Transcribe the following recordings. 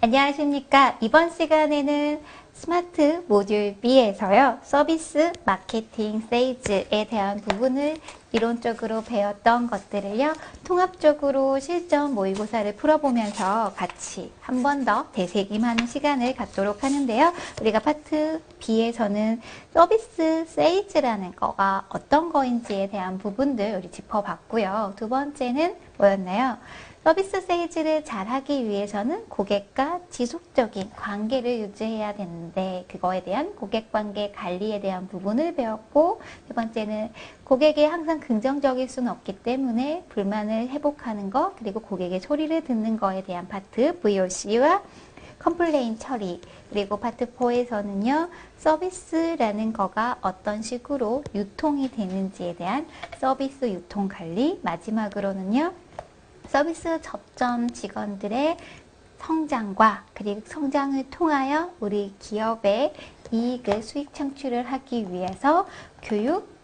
안녕하십니까. 이번 시간에는 스마트 모듈 B에서요. 서비스 마케팅 세일즈에 대한 부분을 이론적으로 배웠던 것들을요. 통합적으로 실전 모의고사를 풀어보면서 같이 한 번 더 되새김하는 시간을 갖도록 하는데요. 우리가 파트 B에서는 서비스 세일즈라는 거가 어떤 거인지에 대한 부분들 우리 짚어봤고요. 두 번째는 뭐였나요? 서비스 세일즈를 잘하기 위해서는 고객과 지속적인 관계를 유지해야 되는데 그거에 대한 고객관계 관리에 대한 부분을 배웠고, 두 번째는 고객이 항상 긍정적일 수는 없기 때문에 불만을 회복하는 것, 그리고 고객의 소리를 듣는 거에 대한 파트 VOC와 컴플레인 처리, 그리고 파트 4에서는요 서비스라는 거가 어떤 식으로 유통이 되는지에 대한 서비스 유통 관리, 마지막으로는요 서비스 접점 직원들의 성장과 그리고 성장을 통하여 우리 기업의 이익을 수익 창출을 하기 위해서 교육,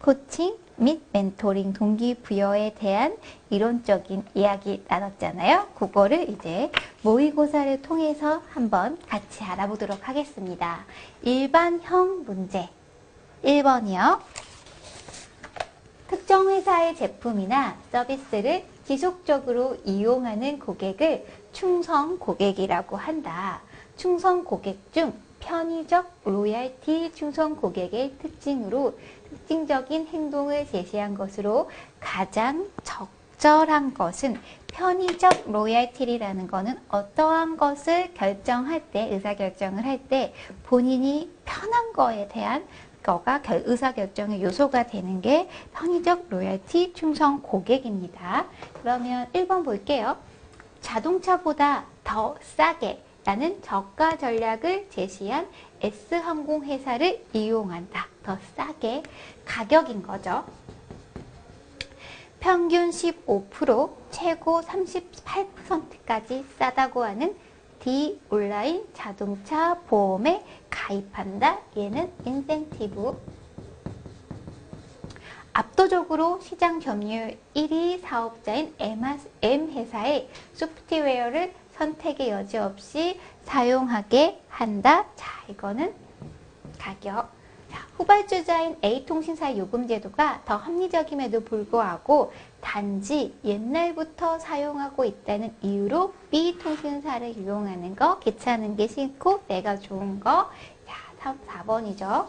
코칭 및 멘토링, 동기부여에 대한 이론적인 이야기 나눴잖아요. 그거를 이제 모의고사를 통해서 한번 같이 알아보도록 하겠습니다. 일반형 문제 1번이요. 특정 회사의 제품이나 서비스를 지속적으로 이용하는 고객을 충성 고객이라고 한다. 충성 고객 중 편의적 로얄티 충성 고객의 특징적인 행동을 제시한 것으로 가장 적절한 것은, 편의적 로얄티라는 것은 어떠한 것을 결정할 때, 의사결정을 할 때 본인이 편한 거에 대한 거가 의사결정의 요소가 되는 게 편의적 로얄티 충성 고객입니다. 그러면 1번 볼게요. 자동차보다 더 싸게 라는 저가 전략을 제시한 S항공 회사를 이용한다. 더 싸게, 가격인 거죠. 평균 15%, 최고 38%까지 싸다고 하는 D 온라인 자동차 보험에 가입한다. 얘는 인센티브. 압도적으로 시장 점유율 1위 사업자인 M 회사의 소프트웨어를 선택의 여지 없이 사용하게 한다. 자, 이거는 가격. 자, 후발주자인 A통신사의 요금제도가 더 합리적임에도 불구하고 단지 옛날부터 사용하고 있다는 이유로 B통신사를 이용하는 거, 귀찮은 게 싫고 내가 좋은 거. 자, 4번이죠.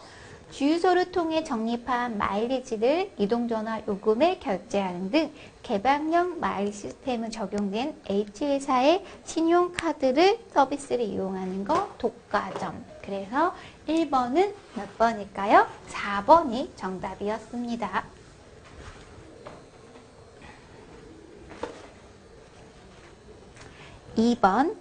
주유소를 통해 적립한 마일리지를 이동전화 요금에 결제하는 등 개방형 마일 시스템이 적용된 H회사의 신용카드를 서비스를 이용하는 거, 독과점. 그래서 1번은 몇 번일까요? 4번이 정답이었습니다. 2번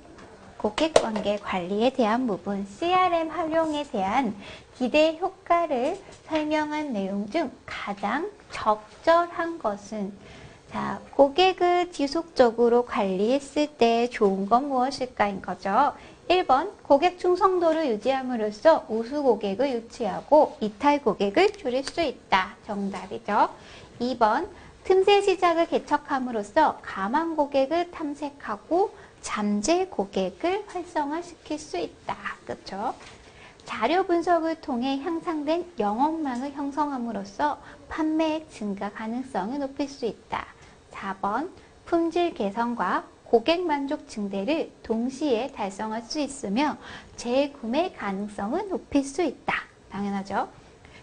고객관계 관리에 대한 부분, CRM 활용에 대한 기대 효과를 설명한 내용 중 가장 적절한 것은, 자, 고객을 지속적으로 관리했을 때 좋은 건 무엇일까인 거죠. 1번 고객 충성도를 유지함으로써 우수 고객을 유치하고 이탈 고객을 줄일 수 있다. 정답이죠. 2번 틈새 시장을 개척함으로써 가망 고객을 탐색하고 잠재 고객을 활성화시킬 수 있다. 그렇죠? 자료 분석을 통해 향상된 영업망을 형성함으로써 판매액 증가 가능성을 높일 수 있다. 4번 품질 개선과 고객 만족 증대를 동시에 달성할 수 있으며 재구매 가능성을 높일 수 있다. 당연하죠.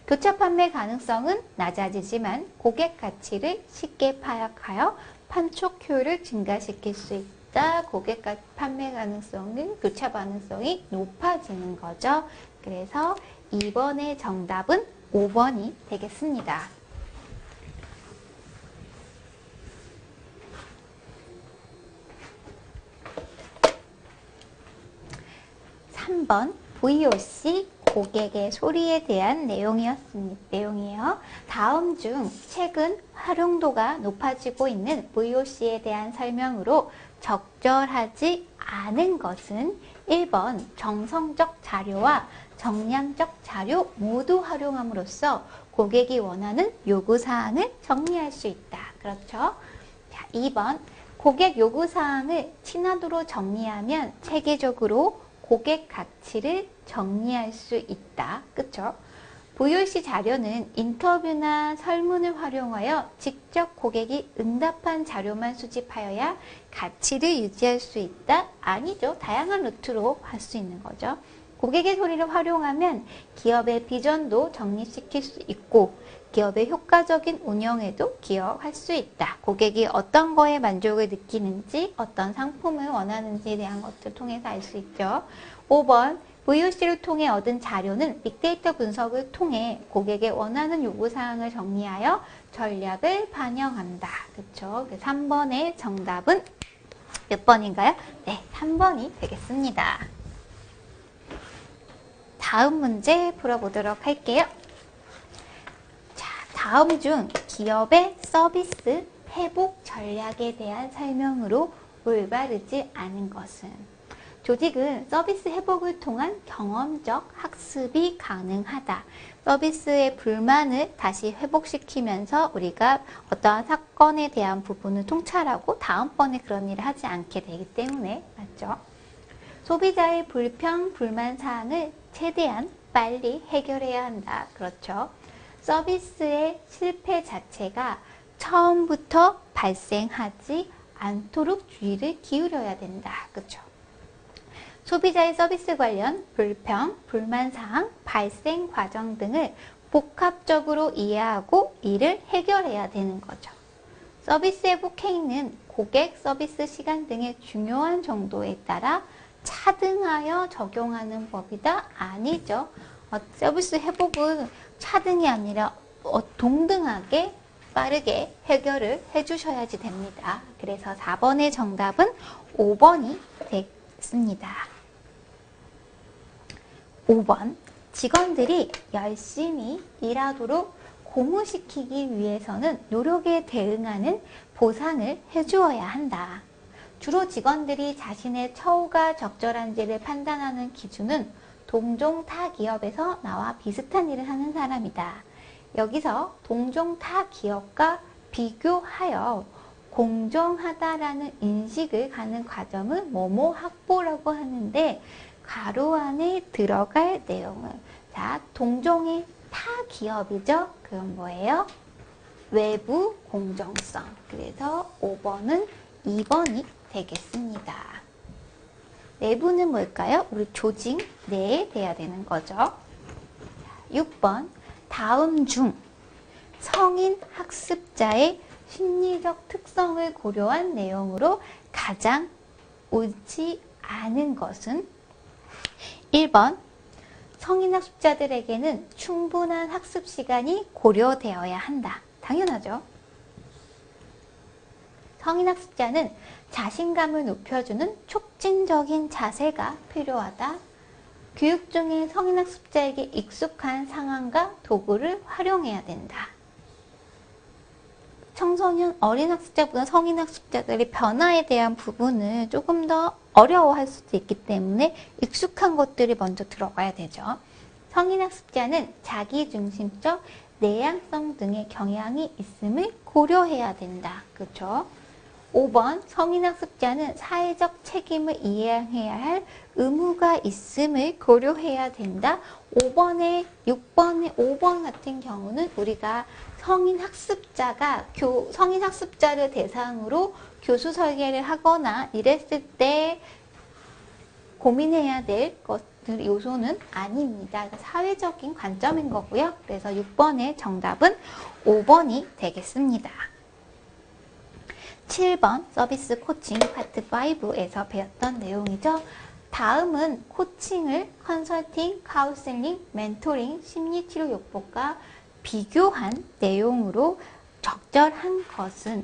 교차 판매 가능성은 낮아지지만 고객 가치를 쉽게 파악하여 판촉 효율을 증가시킬 수 있다. 고객 판매 가능성은 교차 가능성이 높아지는 거죠. 그래서 2번의 정답은 5번이 되겠습니다. 3번 VOC 고객의 소리에 대한 내용이에요. 다음 중 최근 활용도가 높아지고 있는 VOC에 대한 설명으로 적절하지 않은 것은 1번 정성적 자료와 정량적 자료 모두 활용함으로써 고객이 원하는 요구사항을 정리할 수 있다. 그렇죠? 자, 2번 고객 요구사항을 친화도로 정리하면 체계적으로 고객 가치를 정리할 수 있다. 그쵸? VOC 자료는 인터뷰나 설문을 활용하여 직접 고객이 응답한 자료만 수집하여야 가치를 유지할 수 있다? 아니죠. 다양한 루트로 할 수 있는 거죠. 고객의 소리를 활용하면 기업의 비전도 정립시킬 수 있고 기업의 효과적인 운영에도 기여할 수 있다. 고객이 어떤 거에 만족을 느끼는지, 어떤 상품을 원하는지에 대한 것들을 통해서 알 수 있죠. 5번, VOC를 통해 얻은 자료는 빅데이터 분석을 통해 고객의 원하는 요구사항을 정리하여 전략을 반영한다. 그쵸? 3번의 정답은 몇 번인가요? 네, 3번이 되겠습니다. 다음 문제 풀어보도록 할게요. 다음 중 기업의 서비스 회복 전략에 대한 설명으로 올바르지 않은 것은? 조직은 서비스 회복을 통한 경험적 학습이 가능하다. 서비스의 불만을 다시 회복시키면서 우리가 어떠한 사건에 대한 부분을 통찰하고 다음번에 그런 일을 하지 않게 되기 때문에 맞죠? 소비자의 불평, 불만 사항을 최대한 빨리 해결해야 한다. 그렇죠? 서비스의 실패 자체가 처음부터 발생하지 않도록 주의를 기울여야 된다. 그렇죠? 소비자의 서비스 관련 불평, 불만사항, 발생 과정 등을 복합적으로 이해하고 이를 해결해야 되는 거죠. 서비스 회복 행위는 고객 서비스 시간 등의 중요한 정도에 따라 차등하여 적용하는 법이다? 아니죠. 서비스 회복은 차등이 아니라 동등하게 빠르게 해결을 해주셔야지 됩니다. 그래서 4번의 정답은 5번이 되겠습니다. 5번, 직원들이 열심히 일하도록 고무시키기 위해서는 노력에 대응하는 보상을 해주어야 한다. 주로 직원들이 자신의 처우가 적절한지를 판단하는 기준은 동종 타 기업에서 나와 비슷한 일을 하는 사람이다. 여기서 동종 타 기업과 비교하여 공정하다라는 인식을 가는 과정을 뭐뭐 확보라고 하는데 가로 안에 들어갈 내용은 자 동종의 타 기업이죠. 그건 뭐예요? 외부 공정성. 그래서 5번은 2번이 되겠습니다. 내부는 뭘까요? 우리 조직 내에 돼야 되는 거죠. 6번, 다음 중 성인 학습자의 심리적 특성을 고려한 내용으로 가장 옳지 않은 것은? 1번, 성인 학습자들에게는 충분한 학습 시간이 고려되어야 한다. 당연하죠. 성인 학습자는 자신감을 높여주는 촉진적인 자세가 필요하다. 교육 중에 성인 학습자에게 익숙한 상황과 도구를 활용해야 된다. 청소년, 어린 학습자보다 성인 학습자들이 변화에 대한 부분을 조금 더 어려워할 수도 있기 때문에 익숙한 것들이 먼저 들어가야 되죠. 성인 학습자는 자기중심적, 내향성 등의 경향이 있음을 고려해야 된다. 그렇죠? 5번, 성인 학습자는 사회적 책임을 이행해야 할 의무가 있음을 고려해야 된다. 5번 같은 경우는 우리가 성인 학습자를 대상으로 교수 설계를 하거나 이랬을 때 고민해야 될 요소는 아닙니다. 사회적인 관점인 거고요. 그래서 6번의 정답은 5번이 되겠습니다. 7번 서비스 코칭 파트 5에서 배웠던 내용이죠. 다음은 코칭을 컨설팅, 카운셀링, 멘토링, 심리치료 요법과 비교한 내용으로 적절한 것은?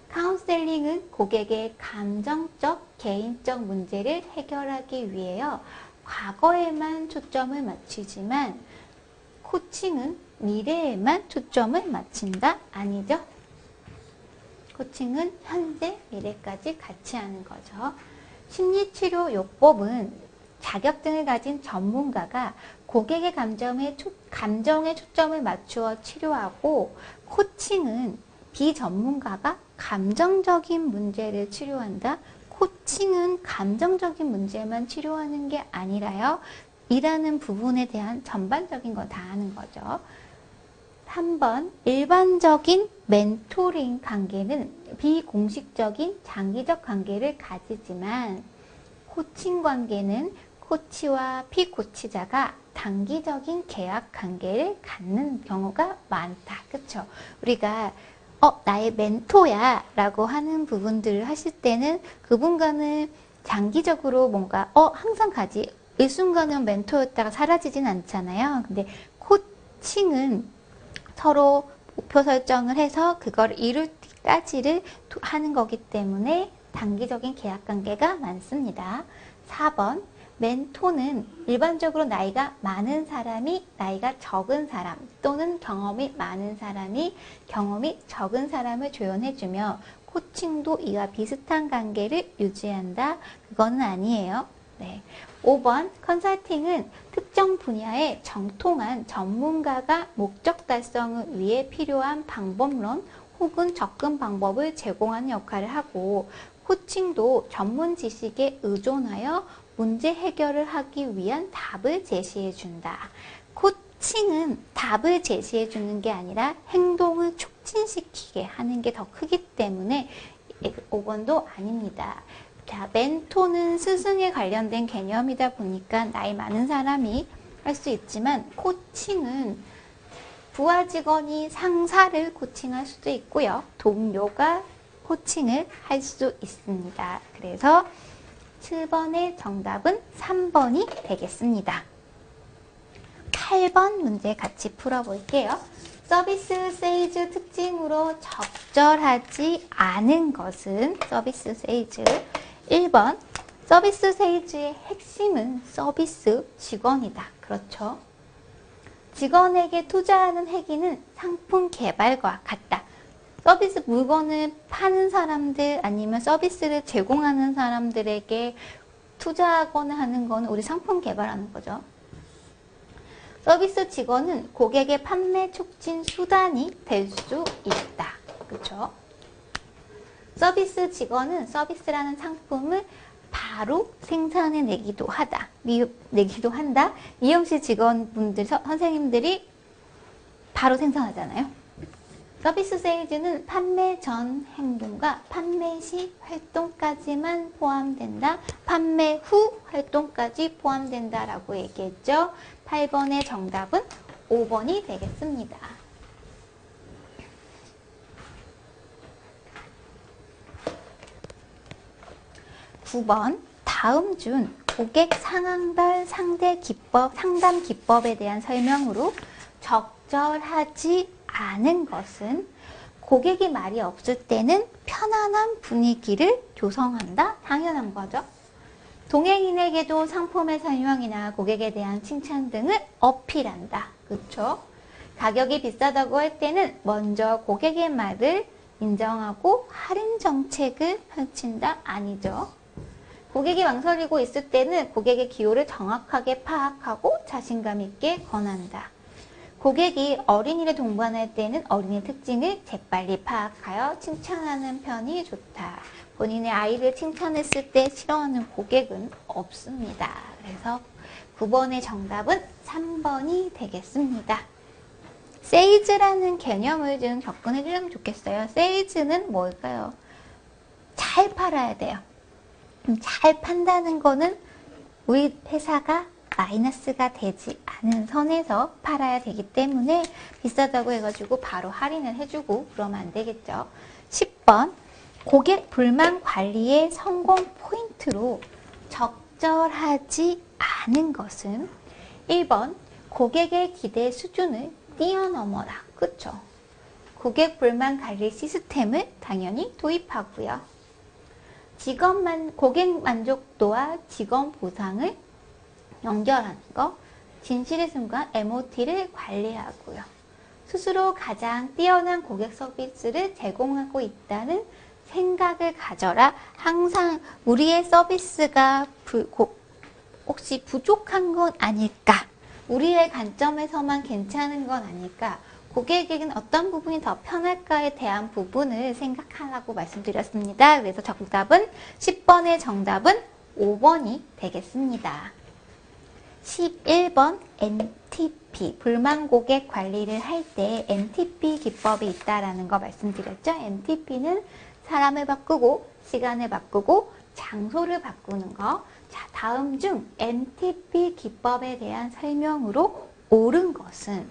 카운셀링은 고객의 감정적, 개인적 문제를 해결하기 위해요. 과거에만 초점을 맞추지만 코칭은 미래에만 초점을 맞춘다? 아니죠? 코칭은 현재, 미래까지 같이 하는 거죠. 심리치료 요법은 자격증을 가진 전문가가 고객의 감정에 초점을 맞추어 치료하고, 코칭은 비전문가가 감정적인 문제를 치료한다. 코칭은 감정적인 문제만 치료하는 게 아니라요. 일하는 부분에 대한 전반적인 거 다 하는 거죠. 3번, 일반적인 멘토링 관계는 비공식적인 장기적 관계를 가지지만 코칭 관계는 코치와 피코치자가 단기적인 계약 관계를 갖는 경우가 많다. 그쵸? 우리가 나의 멘토야 라고 하는 부분들을 하실 때는 그분과는 장기적으로 뭔가 항상 가지 일순간은 멘토였다가 사라지진 않잖아요. 근데 코칭은 서로 목표 설정을 해서 그걸 이룰 때까지를 하는 거기 때문에 단기적인 계약 관계가 많습니다. 4번, 멘토는 일반적으로 나이가 많은 사람이 나이가 적은 사람 또는 경험이 많은 사람이 경험이 적은 사람을 조언해주며 코칭도 이와 비슷한 관계를 유지한다. 그거는 아니에요. 네. 5번, 컨설팅은 특정 분야의 정통한 전문가가 목적 달성을 위해 필요한 방법론 혹은 접근 방법을 제공하는 역할을 하고 코칭도 전문 지식에 의존하여 문제 해결을 하기 위한 답을 제시해 준다. 코칭은 답을 제시해 주는 게 아니라 행동을 촉진시키게 하는 게 더 크기 때문에 5번도 아닙니다. 자, 멘토는 스승에 관련된 개념이다 보니까 나이 많은 사람이 할 수 있지만 코칭은 부하 직원이 상사를 코칭할 수도 있고요. 동료가 코칭을 할 수 있습니다. 그래서 7번의 정답은 3번이 되겠습니다. 8번 문제 같이 풀어볼게요. 서비스 세일즈 특징으로 적절하지 않은 것은 서비스 세일즈 1번 서비스 세일즈의 핵심은 서비스 직원이다. 그렇죠? 직원에게 투자하는 행위는 상품 개발과 같다. 서비스 물건을 파는 사람들 아니면 서비스를 제공하는 사람들에게 투자하거나 하는 거는 우리 상품 개발하는 거죠. 서비스 직원은 고객의 판매 촉진 수단이 될 수 있다. 그렇죠? 서비스 직원은 서비스라는 상품을 바로 생산해 내기도 한다. 미용실 직원분들, 선생님들이 바로 생산하잖아요. 서비스 세일즈는 판매 전 행동과 판매 시 활동까지만 포함된다. 판매 후 활동까지 포함된다 라고 얘기했죠. 8번의 정답은 5번이 되겠습니다. 9번 다음 중 고객 상황별 상담 기법에 대한 설명으로 적절하지 않은 것은 고객이 말이 없을 때는 편안한 분위기를 조성한다? 당연한 거죠. 동행인에게도 상품의 설명이나 고객에 대한 칭찬 등을 어필한다. 그렇죠? 가격이 비싸다고 할 때는 먼저 고객의 말을 인정하고 할인 정책을 펼친다? 아니죠. 고객이 망설이고 있을 때는 고객의 기호를 정확하게 파악하고 자신감 있게 권한다. 고객이 어린이를 동반할 때는 어린이 특징을 재빨리 파악하여 칭찬하는 편이 좋다. 본인의 아이를 칭찬했을 때 싫어하는 고객은 없습니다. 그래서 9번의 정답은 3번이 되겠습니다. 세일즈라는 개념을 좀 접근해 주면 좋겠어요. 세일즈는 뭘까요? 잘 팔아야 돼요. 잘 판다는 거는 우리 회사가 마이너스가 되지 않은 선에서 팔아야 되기 때문에 비싸다고 해가지고 바로 할인을 해주고 그러면 안 되겠죠. 10번 고객 불만 관리의 성공 포인트로 적절하지 않은 것은 1번 고객의 기대 수준을 뛰어넘어라. 그쵸? 고객 불만 관리 시스템을 당연히 도입하고요. 고객 만족도와 직원 보상을 연결하는 거, 진실의 순간 MOT를 관리하고요. 스스로 가장 뛰어난 고객 서비스를 제공하고 있다는 생각을 가져라. 항상 우리의 서비스가 혹시 부족한 건 아닐까? 우리의 관점에서만 괜찮은 건 아닐까? 고객에게는 어떤 부분이 더 편할까에 대한 부분을 생각하라고 말씀드렸습니다. 그래서 정답은 10번의 정답은 5번이 되겠습니다. 11번 MTP, 불만 고객 관리를 할 때 MTP 기법이 있다라는 거 말씀드렸죠. MTP는 사람을 바꾸고 시간을 바꾸고 장소를 바꾸는 거. 자, 다음 중 MTP 기법에 대한 설명으로 옳은 것은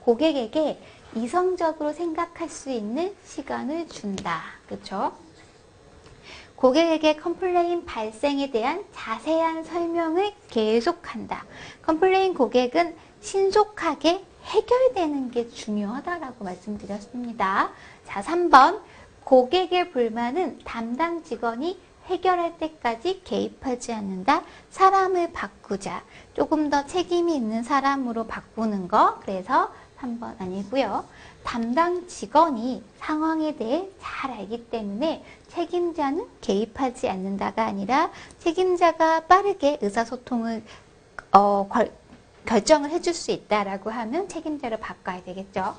고객에게 이성적으로 생각할 수 있는 시간을 준다. 그렇죠? 고객에게 컴플레인 발생에 대한 자세한 설명을 계속한다. 컴플레인 고객은 신속하게 해결되는 게 중요하다라고 말씀드렸습니다. 자, 3번. 고객의 불만은 담당 직원이 해결할 때까지 개입하지 않는다. 사람을 바꾸자. 조금 더 책임이 있는 사람으로 바꾸는 거. 그래서 3번 아니고요. 담당 직원이 상황에 대해 잘 알기 때문에 책임자는 개입하지 않는다가 아니라 책임자가 빠르게 의사소통을 결정을 해줄 수 있다라고 하면 책임자를 바꿔야 되겠죠.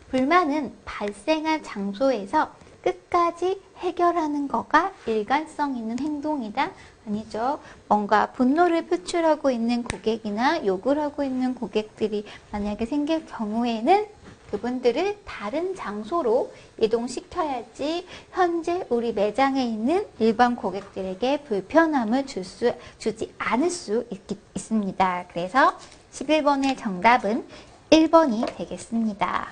불만은 발생한 장소에서 끝까지 해결하는 거가 일관성 있는 행동이다. 아니죠. 뭔가 분노를 표출하고 있는 고객이나 욕을 하고 있는 고객들이 만약에 생길 경우에는 그분들을 다른 장소로 이동시켜야지 현재 우리 매장에 있는 일반 고객들에게 불편함을 주지 않을 수 있습니다. 그래서 11번의 정답은 1번이 되겠습니다.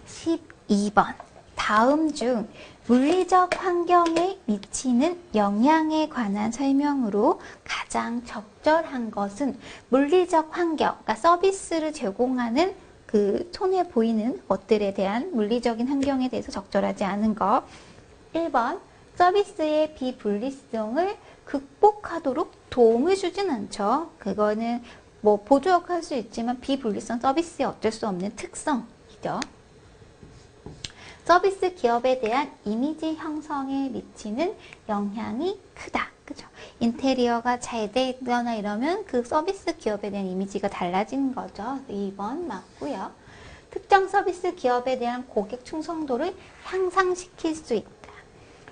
12번. 다음 중 물리적 환경에 미치는 영향에 관한 설명으로 가장 적절한 것은 물리적 환경, 그러니까 서비스를 제공하는 그 손에 보이는 것들에 대한 물리적인 환경에 대해서 적절하지 않은 거. 1번, 서비스의 비분리성을 극복하도록 도움을 주진 않죠. 그거는 뭐 보조할 수 있지만 비분리성 서비스의 어쩔 수 없는 특성이죠. 서비스 기업에 대한 이미지 형성에 미치는 영향이 크다. 그죠? 인테리어가 잘 돼 있거나 이러면 그 서비스 기업에 대한 이미지가 달라지는 거죠. 2번 맞고요. 특정 서비스 기업에 대한 고객 충성도를 향상시킬 수 있다.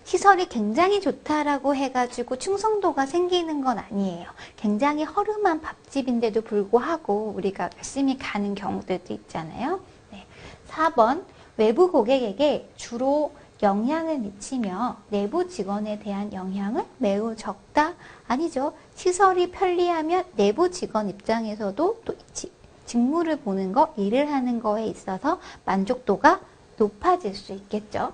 시설이 굉장히 좋다라고 해가지고 충성도가 생기는 건 아니에요. 굉장히 허름한 밥집인데도 불구하고 우리가 열심히 가는 경우들도 있잖아요. 네. 4번. 외부 고객에게 주로 영향을 미치며 내부 직원에 대한 영향은 매우 적다? 아니죠. 시설이 편리하면 내부 직원 입장에서도 또 직무를 보는 거, 일을 하는 거에 있어서 만족도가 높아질 수 있겠죠.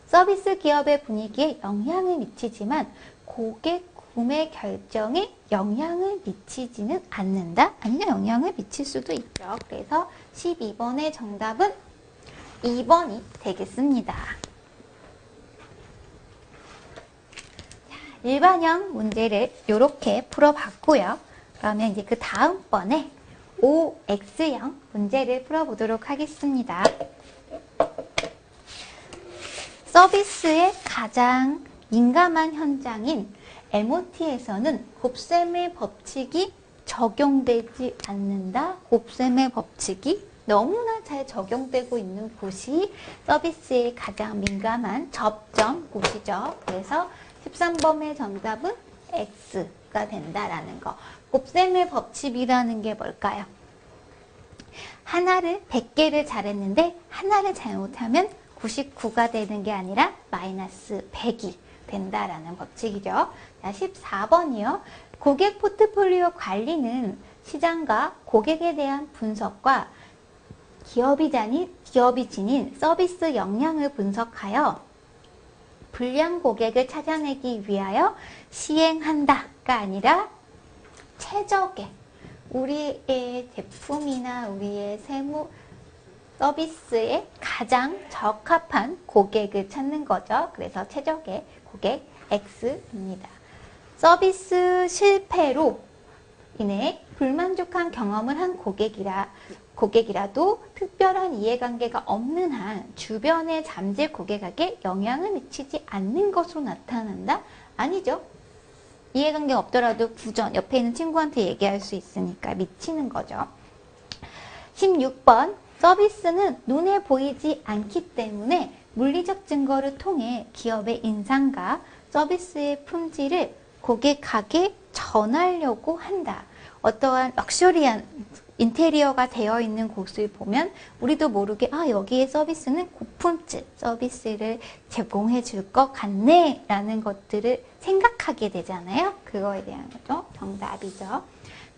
서비스 기업의 분위기에 영향을 미치지만 고객 구매 결정에 영향을 미치지는 않는다? 아니면 영향을 미칠 수도 있죠. 그래서 12번의 정답은 2번이 되겠습니다. 일반형 문제를 이렇게 풀어봤고요. 그러면 이제 그 다음번에 OX형 문제를 풀어보도록 하겠습니다. 서비스의 가장 민감한 현장인 MOT에서는 곱셈의 법칙이 적용되지 않는다. 곱셈의 법칙이 너무나 잘 적용되고 있는 곳이 서비스에 가장 민감한 접점 곳이죠. 그래서 13번의 정답은 X가 된다라는 거. 곱셈의 법칙이라는 게 뭘까요? 하나를 100개를 잘했는데 하나를 잘못하면 99가 되는 게 아니라 마이너스 100이 된다라는 법칙이죠. 자, 14번이요. 고객 포트폴리오 관리는 시장과 고객에 대한 분석과 기업이 지닌 서비스 역량을 분석하여 불량 고객을 찾아내기 위하여 시행한다가 아니라 최적의 우리의 제품이나 우리의 서비스에 가장 적합한 고객을 찾는 거죠. 그래서 최적의 고객 X입니다. 서비스 실패로 인해 불만족한 경험을 한 고객이라도 특별한 이해관계가 없는 한 주변의 잠재 고객에게 영향을 미치지 않는 것으로 나타난다? 아니죠. 이해관계가 없더라도 구전, 옆에 있는 친구한테 얘기할 수 있으니까 미치는 거죠. 16번 서비스는 눈에 보이지 않기 때문에 물리적 증거를 통해 기업의 인상과 서비스의 품질을 고객에게 전하려고 한다. 어떠한 럭셔리한 인테리어가 되어 있는 곳을 보면 우리도 모르게 여기에 서비스는 고품질 서비스를 제공해 줄 것 같네 라는 것들을 생각하게 되잖아요. 그거에 대한 거죠. 정답이죠.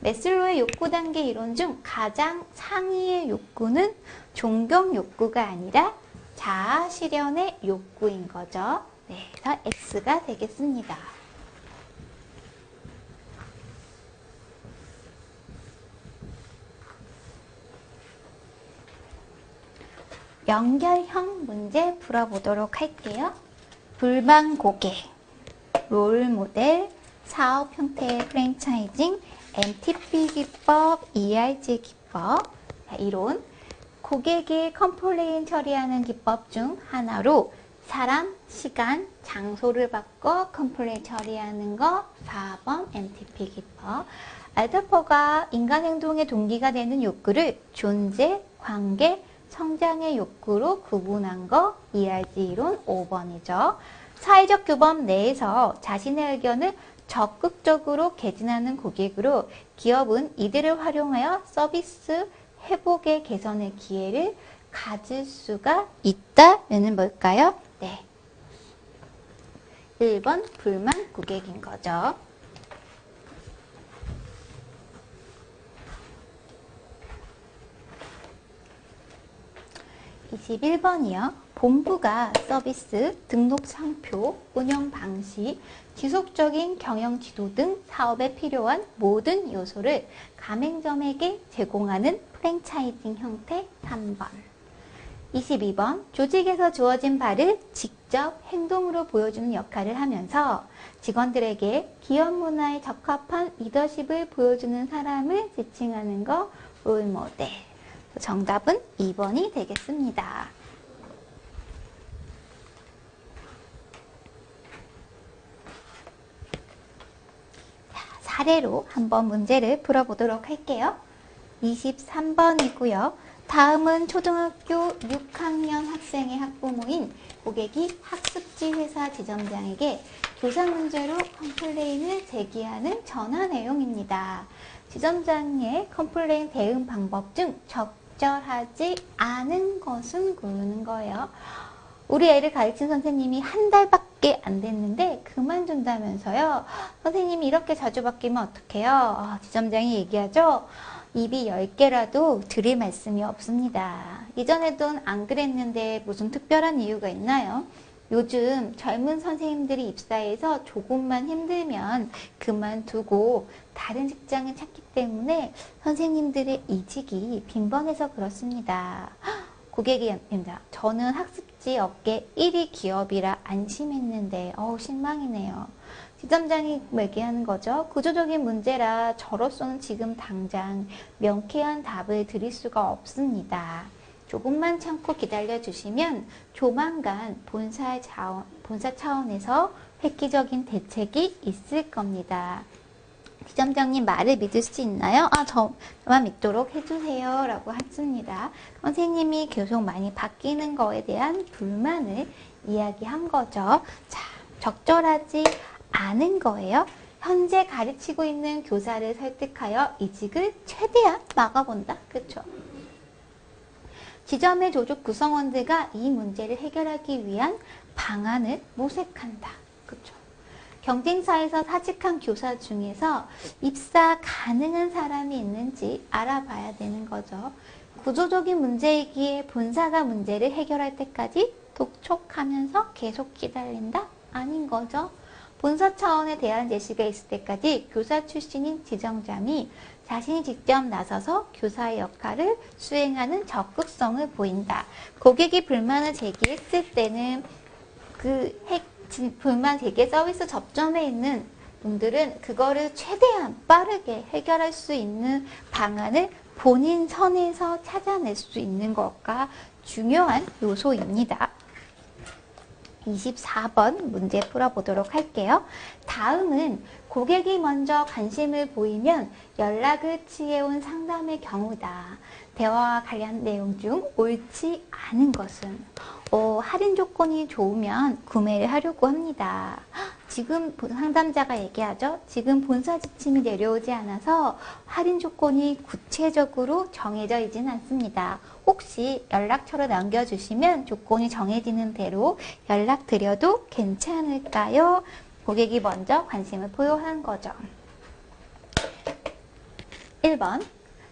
매슬로의 욕구 단계 이론 중 가장 상위의 욕구는 존경 욕구가 아니라 자아 실현의 욕구인 거죠. 네, 그래서 X가 되겠습니다. 연결형 문제 풀어보도록 할게요. 불만 고객, 롤 모델, 사업 형태의 프랜차이징, MTP 기법, ERG 기법. 이론, 고객이 컴플레인 처리하는 기법 중 하나로 사람, 시간, 장소를 바꿔 컴플레인 처리하는 거 4번 MTP 기법. 알터퍼가 인간 행동의 동기가 되는 욕구를 존재, 관계, 성장의 욕구로 구분한 거 ERG 이론 5번이죠. 사회적 규범 내에서 자신의 의견을 적극적으로 개진하는 고객으로 기업은 이들을 활용하여 서비스 회복의 개선의 기회를 가질 수가 있다는 뭘까요? 네. 1번 불만 고객인 거죠. 21번이요. 본부가 서비스, 등록 상표, 운영 방식, 지속적인 경영 지도 등 사업에 필요한 모든 요소를 가맹점에게 제공하는 프랜차이징 형태 3번. 22번. 조직에서 주어진 바를 직접 행동으로 보여주는 역할을 하면서 직원들에게 기업 문화에 적합한 리더십을 보여주는 사람을 지칭하는 거 롤모델. 정답은 2번이 되겠습니다. 자, 사례로 한번 문제를 풀어보도록 할게요. 23번이고요. 다음은 초등학교 6학년 학생의 학부모인 고객이 학습지 회사 지점장에게 교사 문제로 컴플레인을 제기하는 전화 내용입니다. 지점장의 컴플레인 대응 방법 중 적절하지 않은 것은 고르는 거예요. 우리 애를 가르친 선생님이 한 달밖에 안 됐는데 그만둔다면서요. 선생님이 이렇게 자주 바뀌면 어떡해요? 지점장이 얘기하죠. 입이 10개라도 드릴 말씀이 없습니다. 이전에도 안 그랬는데 무슨 특별한 이유가 있나요? 요즘 젊은 선생님들이 입사해서 조금만 힘들면 그만두고 다른 직장을 찾기 때문에 선생님들의 이직이 빈번해서 그렇습니다. 고객입니다. 저는 학습지 업계 1위 기업이라 안심했는데 실망이네요. 지점장이 얘기하는 거죠. 구조적인 문제라 저로서는 지금 당장 명쾌한 답을 드릴 수가 없습니다. 조금만 참고 기다려주시면 조만간 본사 차원에서 획기적인 대책이 있을 겁니다. 지점장님 말을 믿을 수 있나요? 저만 믿도록 해주세요 라고 했습니다. 선생님이 계속 많이 바뀌는 거에 대한 불만을 이야기한 거죠. 자, 적절하지 않은 거예요. 현재 가르치고 있는 교사를 설득하여 이직을 최대한 막아본다. 그렇죠? 지점의 조직 구성원들과 이 문제를 해결하기 위한 방안을 모색한다. 그렇죠? 경쟁사에서 사직한 교사 중에서 입사 가능한 사람이 있는지 알아봐야 되는 거죠. 구조적인 문제이기에 본사가 문제를 해결할 때까지 독촉하면서 계속 기다린다? 아닌 거죠. 본사 차원에 대한 제시가 있을 때까지 교사 출신인 지점장이 자신이 직접 나서서 교사의 역할을 수행하는 적극성을 보인다. 고객이 불만을 제기했을 때는 불만 제기 서비스 접점에 있는 분들은 그거를 최대한 빠르게 해결할 수 있는 방안을 본인 선에서 찾아낼 수 있는 것과 중요한 요소입니다. 24번 문제 풀어보도록 할게요. 다음은 고객이 먼저 관심을 보이면 연락을 취해온 상담의 경우다. 대화와 관련 내용 중 옳지 않은 것은 할인 조건이 좋으면 구매를 하려고 합니다. 지금 상담자가 얘기하죠. 지금 본사 지침이 내려오지 않아서 할인 조건이 구체적으로 정해져 있지는 않습니다. 혹시 연락처를 남겨주시면 조건이 정해지는 대로 연락드려도 괜찮을까요? 고객이 먼저 관심을 표현한 거죠. 1번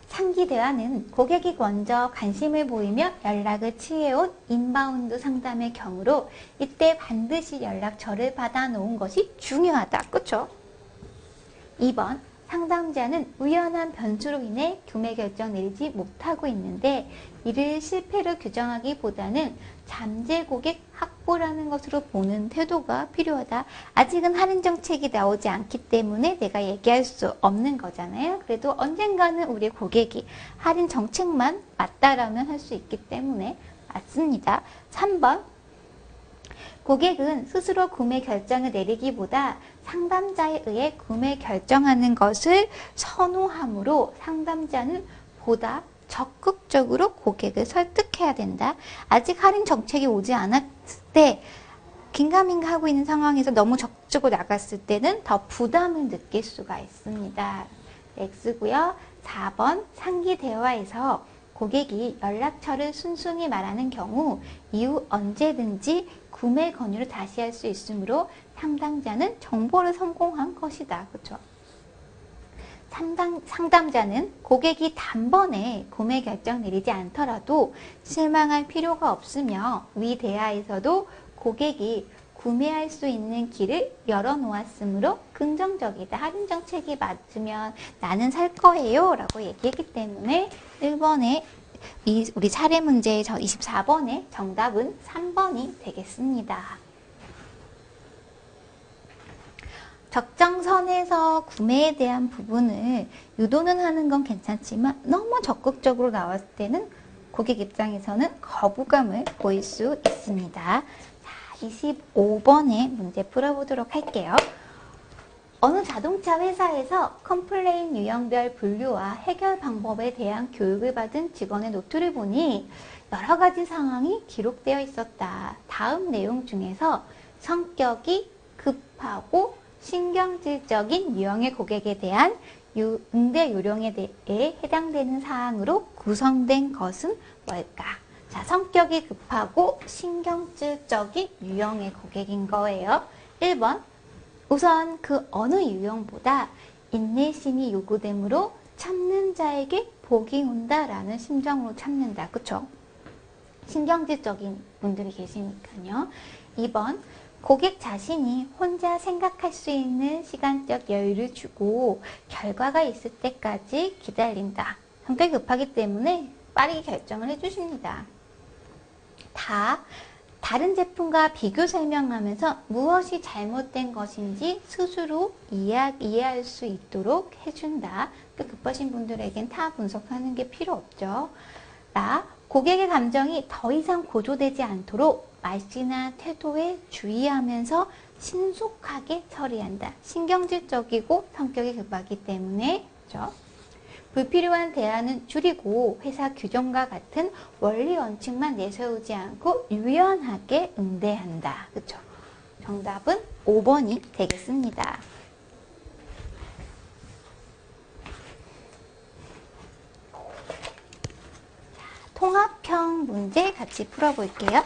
상기 대화는 고객이 먼저 관심을 보이며 연락을 취해온 인바운드 상담의 경우로 이때 반드시 연락처를 받아놓은 것이 중요하다. 그쵸? 2번 상담자는 우연한 변수로 인해 구매 결정 내리지 못하고 있는데 이를 실패로 규정하기보다는 잠재 고객 확보라는 것으로 보는 태도가 필요하다. 아직은 할인 정책이 나오지 않기 때문에 내가 얘기할 수 없는 거잖아요. 그래도 언젠가는 우리 고객이 할인 정책만 맞다라면 할 수 있기 때문에 맞습니다. 3번 고객은 스스로 구매 결정을 내리기보다 상담자에 의해 구매 결정하는 것을 선호하므로 상담자는 보다 적극적으로 고객을 설득해야 된다. 아직 할인 정책이 오지 않았을 때 긴가민가 하고 있는 상황에서 너무 적극적으로 나갔을 때는 더 부담을 느낄 수가 있습니다. X고요. 4번 상기 대화에서 고객이 연락처를 순순히 말하는 경우 이후 언제든지 구매 권유를 다시 할 수 있으므로 상담자는 정보를 성공한 것이다. 그렇죠? 상담자는 고객이 단번에 구매 결정 내리지 않더라도 실망할 필요가 없으며 위 대화에서도 고객이 구매할 수 있는 길을 열어놓았으므로 긍정적이다. 할인 정책이 맞으면 나는 살 거예요 라고 얘기했기 때문에 1번에 우리 사례 문제의 24번의 정답은 3번이 되겠습니다. 적정선에서 구매에 대한 부분을 유도는 하는 건 괜찮지만 너무 적극적으로 나왔을 때는 고객 입장에서는 거부감을 보일 수 있습니다. 자, 25번의 문제 풀어보도록 할게요. 어느 자동차 회사에서 컴플레인 유형별 분류와 해결 방법에 대한 교육을 받은 직원의 노트를 보니 여러 가지 상황이 기록되어 있었다. 다음 내용 중에서 성격이 급하고 신경질적인 유형의 고객에 대한 응대 요령에 대해 해당되는 사항으로 구성된 것은 뭘까? 자, 성격이 급하고 신경질적인 유형의 고객인 거예요. 1번 우선 그 어느 유형보다 인내심이 요구되므로 참는 자에게 복이 온다라는 심정으로 참는다. 그쵸? 신경질적인 분들이 계시니까요. 2번 고객 자신이 혼자 생각할 수 있는 시간적 여유를 주고 결과가 있을 때까지 기다린다. 성격이 급하기 때문에 빠르게 결정을 해주십니다. 다른 제품과 비교 설명하면서 무엇이 잘못된 것인지 스스로 이해할 수 있도록 해준다. 급하신 분들에겐 타 분석하는 게 필요 없죠. 고객의 감정이 더 이상 고조되지 않도록 말씨나 태도에 주의하면서 신속하게 처리한다. 신경질적이고 성격이 급하기 때문에 그렇죠? 불필요한 대화는 줄이고 회사 규정과 같은 원리 원칙만 내세우지 않고 유연하게 응대한다. 그렇죠? 정답은 5번이 되겠습니다. 통합형 문제 같이 풀어볼게요.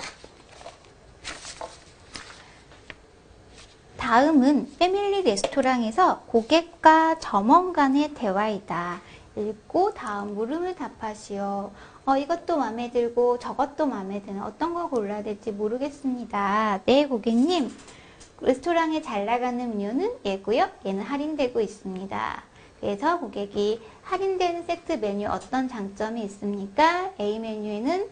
다음은 패밀리 레스토랑에서 고객과 점원 간의 대화이다. 읽고 다음 물음을 답하시오. 이것도 마음에 들고 저것도 마음에 드는 어떤 거 골라야 될지 모르겠습니다. 네, 고객님. 레스토랑에 잘 나가는 메뉴는 얘고요. 얘는 할인되고 있습니다. 그래서 고객이 할인되는 세트 메뉴 어떤 장점이 있습니까? A 메뉴에는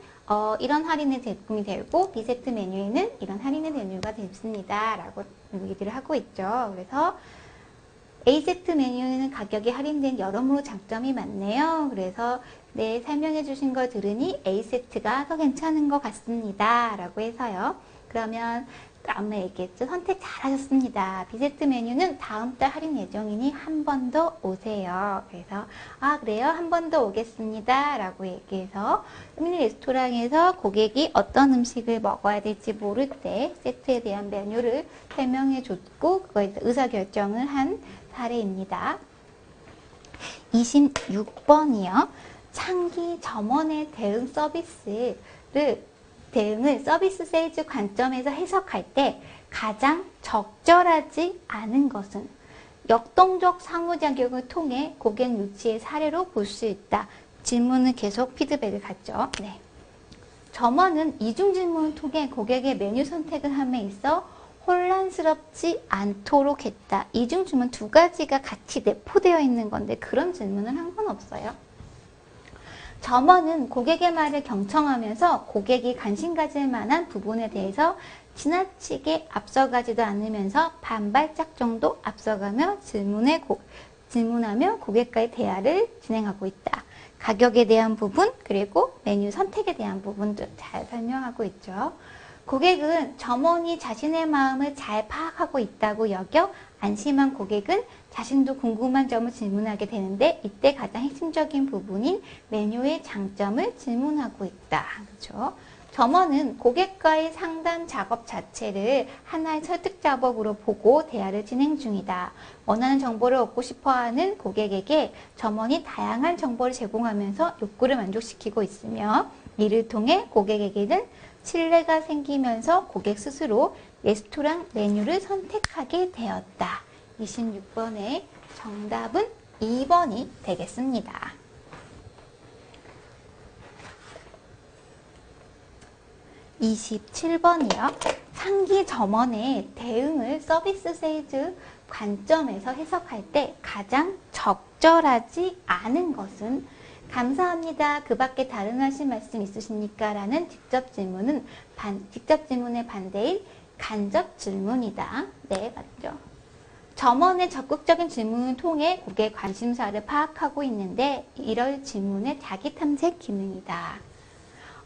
이런 할인의 제품이 되고 B 세트 메뉴에는 이런 할인의 메뉴가 됐습니다. 라고 얘기를 하고 있죠. 그래서 A 세트 메뉴에는 가격이 할인된 여러모로 장점이 많네요. 그래서 네, 설명해 주신 걸 들으니 A 세트가 더 괜찮은 것 같습니다. 라고 해서요. 그러면 아까 얘기했죠. 선택 잘하셨습니다. B세트 메뉴는 다음 달 할인 예정이니 한 번 더 오세요. 그래서 그래요? 한 번 더 오겠습니다. 라고 얘기해서 패밀리 레스토랑에서 고객이 어떤 음식을 먹어야 될지 모를 때 세트에 대한 메뉴를 설명해 줬고 그거에 대해서 의사결정을 한 사례입니다. 26번이요. 창기 점원의 대응을 서비스 세일즈 관점에서 해석할 때 가장 적절하지 않은 것은 역동적 상호작용을 통해 고객 유치의 사례로 볼 수 있다. 질문을 계속 피드백을 갖죠. 네. 점원은 이중 질문을 통해 고객의 메뉴 선택을 함에 있어 혼란스럽지 않도록 했다. 이중 질문 두 가지가 같이 내포되어 있는 건데 그런 질문을 한 건 없어요. 점원은 고객의 말을 경청하면서 고객이 관심 가질 만한 부분에 대해서 지나치게 앞서가지도 않으면서 반발짝 정도 앞서가며 질문하며 고객과의 대화를 진행하고 있다. 가격에 대한 부분 그리고 메뉴 선택에 대한 부분도 잘 설명하고 있죠. 고객은 점원이 자신의 마음을 잘 파악하고 있다고 여겨 안심한 고객은 자신도 궁금한 점을 질문하게 되는데 이때 가장 핵심적인 부분인 메뉴의 장점을 질문하고 있다. 그렇죠? 점원은 고객과의 상담 작업 자체를 하나의 설득 작업으로 보고 대화를 진행 중이다. 원하는 정보를 얻고 싶어하는 고객에게 점원이 다양한 정보를 제공하면서 욕구를 만족시키고 있으며 이를 통해 고객에게는 신뢰가 생기면서 고객 스스로 레스토랑 메뉴를 선택하게 되었다. 26번의 정답은 2번이 되겠습니다. 27번이요. 상기 점원의 대응을 서비스 세일즈 관점에서 해석할 때 가장 적절하지 않은 것은 감사합니다. 그 밖에 다른 하실 말씀 있으십니까? 라는 직접 질문의 반대인 간접 질문이다. 네, 맞죠. 점원의 적극적인 질문을 통해 고객 관심사를 파악하고 있는데 이럴 질문의 자기 탐색 기능이다.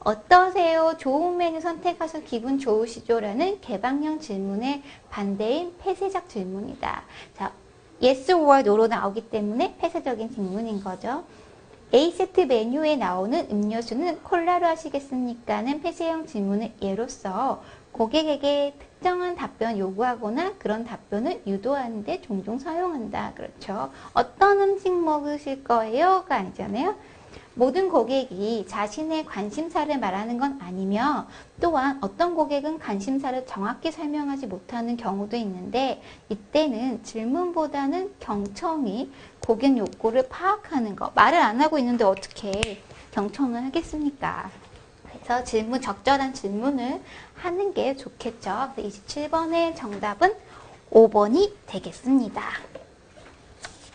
어떠세요? 좋은 메뉴 선택하셔서 기분 좋으시죠? 라는 개방형 질문의 반대인 폐쇄적 질문이다. 자, yes or no로 나오기 때문에 폐쇄적인 질문인 거죠. A세트 메뉴에 나오는 음료수는 콜라로 하시겠습니까? 는 폐쇄형 질문을 예로써 고객에게 특정한 답변을 요구하거나 그런 답변을 유도하는 데 종종 사용한다. 그렇죠. 어떤 음식 먹으실 거예요? 가 아니잖아요. 모든 고객이 자신의 관심사를 말하는 건 아니며 또한 어떤 고객은 관심사를 정확히 설명하지 못하는 경우도 있는데 이때는 질문보다는 경청이 고객 욕구를 파악하는 거. 말을 안 하고 있는데 어떻게 경청을 하겠습니까? 그래서 적절한 질문을 하는 게 좋겠죠. 27번의 정답은 5번이 되겠습니다.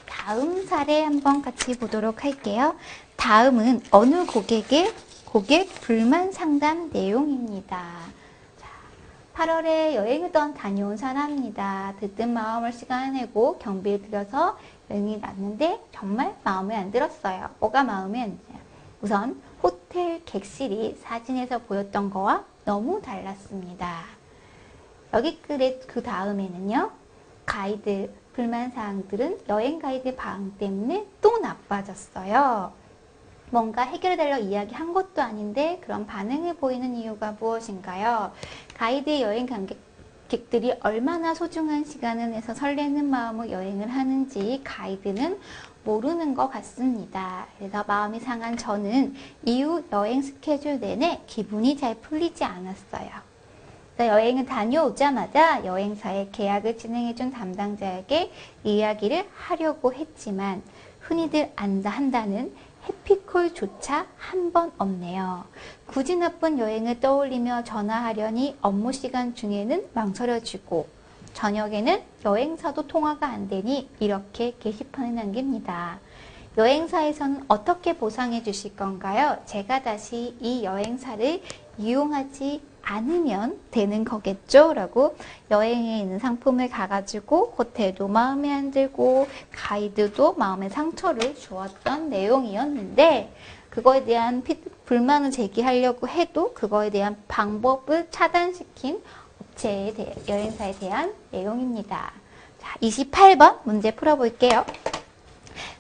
다음 사례 한번 같이 보도록 할게요. 다음은 어느 고객의 고객 불만 상담 내용입니다. 자, 8월에 여행을 다녀온 사람입니다. 들뜬 마음을 시간을 내고 경비를 들여서 여행이 났는데 정말 마음에 안 들었어요. 뭐가 마음에 안 들어요? 우선 호텔 객실이 사진에서 보였던 거와 너무 달랐습니다. 여기 글의 그 다음에는요. 가이드 불만사항들은 여행 가이드 방 때문에 또 나빠졌어요. 뭔가 해결해달라고 이야기한 것도 아닌데 그런 반응을 보이는 이유가 무엇인가요? 가이드 여행 관객들이 얼마나 소중한 시간을 내서 설레는 마음으로 여행을 하는지 가이드는 모르는 것 같습니다. 그래서 마음이 상한 저는 이후 여행 스케줄 내내 기분이 잘 풀리지 않았어요. 여행을 다녀오자마자 여행사에 계약을 진행해준 담당자에게 이야기를 하려고 했지만 흔히들 한다는 해피콜조차 한 번 없네요. 굳이 나쁜 여행을 떠올리며 전화하려니 업무 시간 중에는 망설여지고 저녁에는 여행사도 통화가 안 되니 이렇게 게시판을 남깁니다. 여행사에서는 어떻게 보상해 주실 건가요? 제가 다시 이 여행사를 이용하지 않으면 되는 거겠죠? 라고 여행에 있는 상품을 가가지고 호텔도 마음에 안 들고 가이드도 마음에 상처를 주었던 내용이었는데 그거에 대한 불만을 제기하려고 해도 그거에 대한 방법을 차단시킨 여행사에 대한 내용입니다. 자, 28번 문제 풀어볼게요.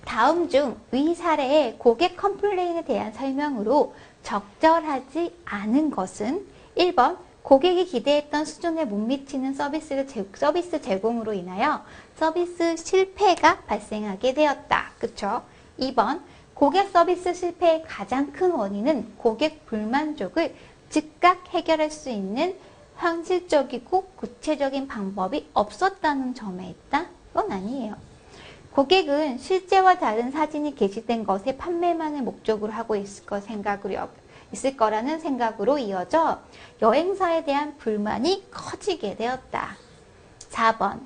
다음 중 위 사례의 고객 컴플레인에 대한 설명으로 적절하지 않은 것은 1번 고객이 기대했던 수준에 못 미치는 서비스 제공으로 인하여 서비스 실패가 발생하게 되었다. 그쵸? 2번 고객 서비스 실패의 가장 큰 원인은 고객 불만족을 즉각 해결할 수 있는 현실적이고 구체적인 방법이 없었다는 점에 있다? 그건 아니에요. 고객은 실제와 다른 사진이 게시된 것에 판매만을 목적으로 하고 있을 거라는 생각으로 이어져 여행사에 대한 불만이 커지게 되었다. 4번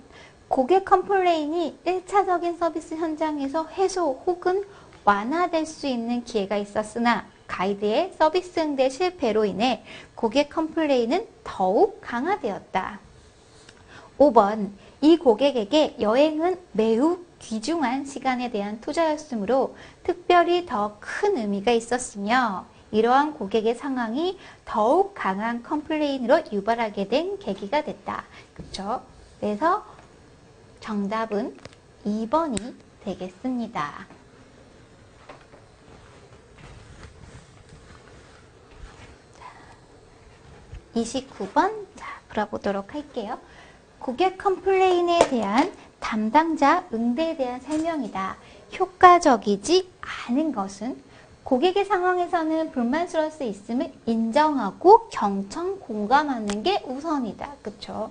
고객 컴플레인이 1차적인 서비스 현장에서 해소 혹은 완화될 수 있는 기회가 있었으나 가이드의 서비스 응대 실패로 인해 고객 컴플레인은 더욱 강화되었다. 5번 이 고객에게 여행은 매우 귀중한 시간에 대한 투자였으므로 특별히 더 큰 의미가 있었으며 이러한 고객의 상황이 더욱 강한 컴플레인으로 유발하게 된 계기가 됐다. 그렇죠? 그래서 정답은 2번이 되겠습니다. 29번 풀어보도록 할게요. 고객 컴플레인에 대한 담당자 응대에 대한 설명이다. 효과적이지 않은 것은 고객의 상황에서는 불만스러울 수 있음을 인정하고 경청 공감하는 게 우선이다. 그쵸?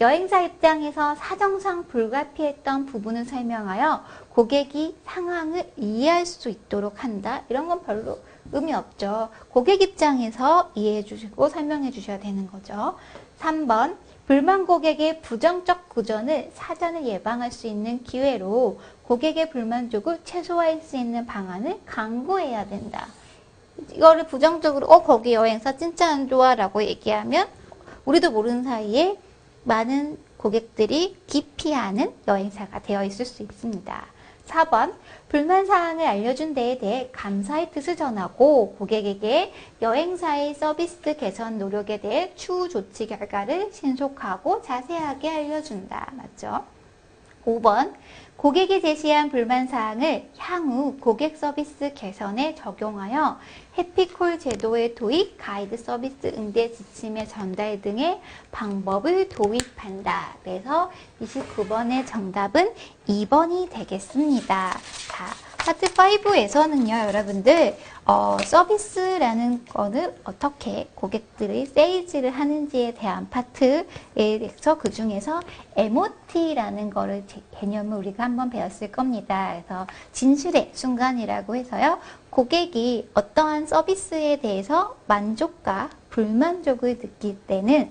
여행사 입장에서 사정상 불가피했던 부분을 설명하여 고객이 상황을 이해할 수 있도록 한다. 이런 건 별로 의미 없죠. 고객 입장에서 이해해 주시고 설명해 주셔야 되는 거죠. 3번 불만 고객의 부정적 구전을 사전에 예방할 수 있는 기회로 고객의 불만족을 최소화할 수 있는 방안을 강구해야 된다. 이거를 부정적으로 거기 여행사 진짜 안 좋아 라고 얘기하면 우리도 모르는 사이에 많은 고객들이 기피하는 여행사가 되어 있을 수 있습니다. 4번 불만사항을 알려준 데에 대해 감사의 뜻을 전하고 고객에게 여행사의 서비스 개선 노력에 대해 추후 조치 결과를 신속하고 자세하게 알려준다. 맞죠? 5번 고객이 제시한 불만사항을 향후 고객 서비스 개선에 적용하여 해피콜 제도의 도입, 가이드 서비스 응대 지침의 전달 등의 방법을 도입한다. 그래서 29번의 정답은 2번이 되겠습니다. 자, 파트 5에서는요, 여러분들 서비스라는 거는 어떻게 고객들의 세일즈를 하는지에 대한 파트에서 그 중에서 MOT라는 거를 개념을 우리가 한번 배웠을 겁니다. 그래서 진실의 순간이라고 해서요, 고객이 어떠한 서비스에 대해서 만족과 불만족을 느낄 때는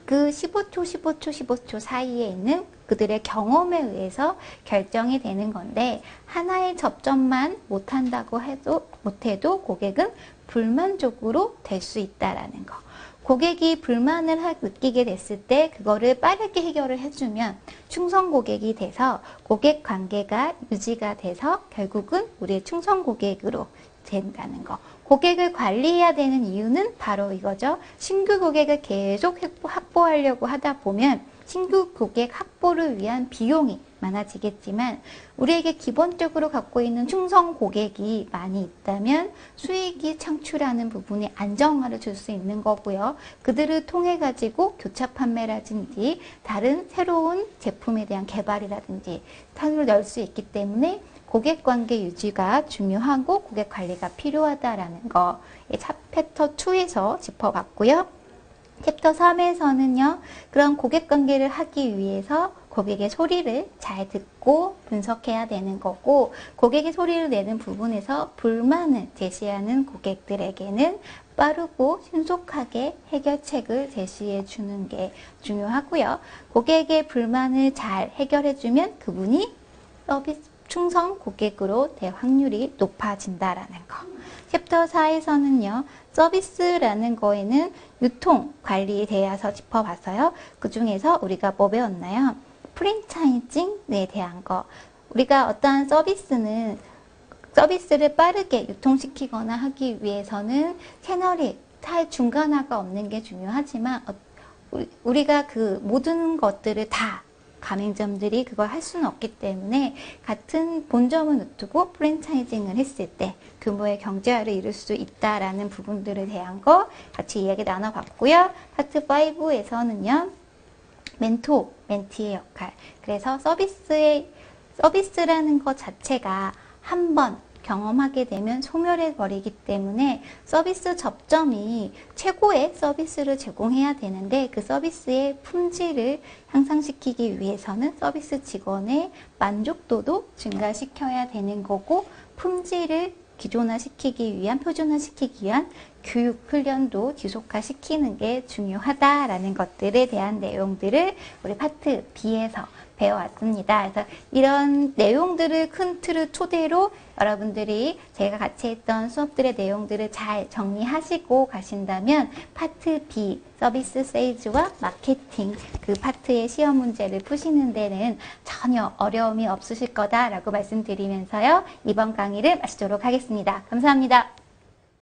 그 15초 사이에 있는 그들의 경험에 의해서 결정이 되는 건데 하나의 접점만 못해도 고객은 불만족으로 될 수 있다라는 거. 고객이 불만을 느끼게 됐을 때 그거를 빠르게 해결을 해주면 충성 고객이 돼서 고객 관계가 유지가 돼서 결국은 우리의 충성 고객으로 된다는 거. 고객을 관리해야 되는 이유는 바로 이거죠. 신규 고객을 계속 확보하려고 하다 보면 신규 고객 확보를 위한 비용이 많아지겠지만 우리에게 기본적으로 갖고 있는 충성 고객이 많이 있다면 수익이 창출하는 부분에 안정화를 줄 수 있는 거고요. 그들을 통해 가지고 교차 판매라든지 다른 새로운 제품에 대한 개발이라든지 탄을 넣을 수 있기 때문에 고객 관계 유지가 중요하고 고객 관리가 필요하다라는 거 챕터 2에서 짚어봤고요. 챕터 3에서는요. 그런 고객 관계를 하기 위해서 고객의 소리를 잘 듣고 분석해야 되는 거고 고객의 소리를 내는 부분에서 불만을 제시하는 고객들에게는 빠르고 신속하게 해결책을 제시해 주는 게 중요하고요. 고객의 불만을 잘 해결해 주면 그분이 서비스 충성 고객으로 될 확률이 높아진다라는 거. 챕터 4에서는요. 서비스라는 거에는 유통 관리에 대해서 짚어봤어요. 그 중에서 우리가 뭐 배웠나요? 프랜차이징에 대한 거. 우리가 어떠한 서비스를 빠르게 유통시키거나 하기 위해서는 채널이 중간화가 없는 게 중요하지만 우리가 그 모든 것들을 다 가맹점들이 그걸 할 수는 없기 때문에 같은 본점을 놔두고 프랜차이징을 했을 때 규모의 경제화를 이룰 수 있다라는 부분들에 대한 거 같이 이야기 나눠봤고요. 파트 5에서는요. 멘티의 역할. 그래서 서비스라는 것 자체가 한 번 경험하게 되면 소멸해 버리기 때문에 서비스 접점이 최고의 서비스를 제공해야 되는데 그 서비스의 품질을 향상시키기 위해서는 서비스 직원의 만족도도 증가시켜야 되는 거고 품질을 기존화시키기 위한, 표준화시키기 위한 교육 훈련도 지속화시키는 게 중요하다라는 것들에 대한 내용들을 우리 파트 B에서 배워왔습니다. 그래서 이런 내용들을 큰 틀을 토대로 여러분들이 제가 같이 했던 수업들의 내용들을 잘 정리하시고 가신다면 파트 B, 서비스 세일즈와 마케팅 그 파트의 시험 문제를 푸시는 데는 전혀 어려움이 없으실 거다라고 말씀드리면서요. 이번 강의를 마치도록 하겠습니다. 감사합니다.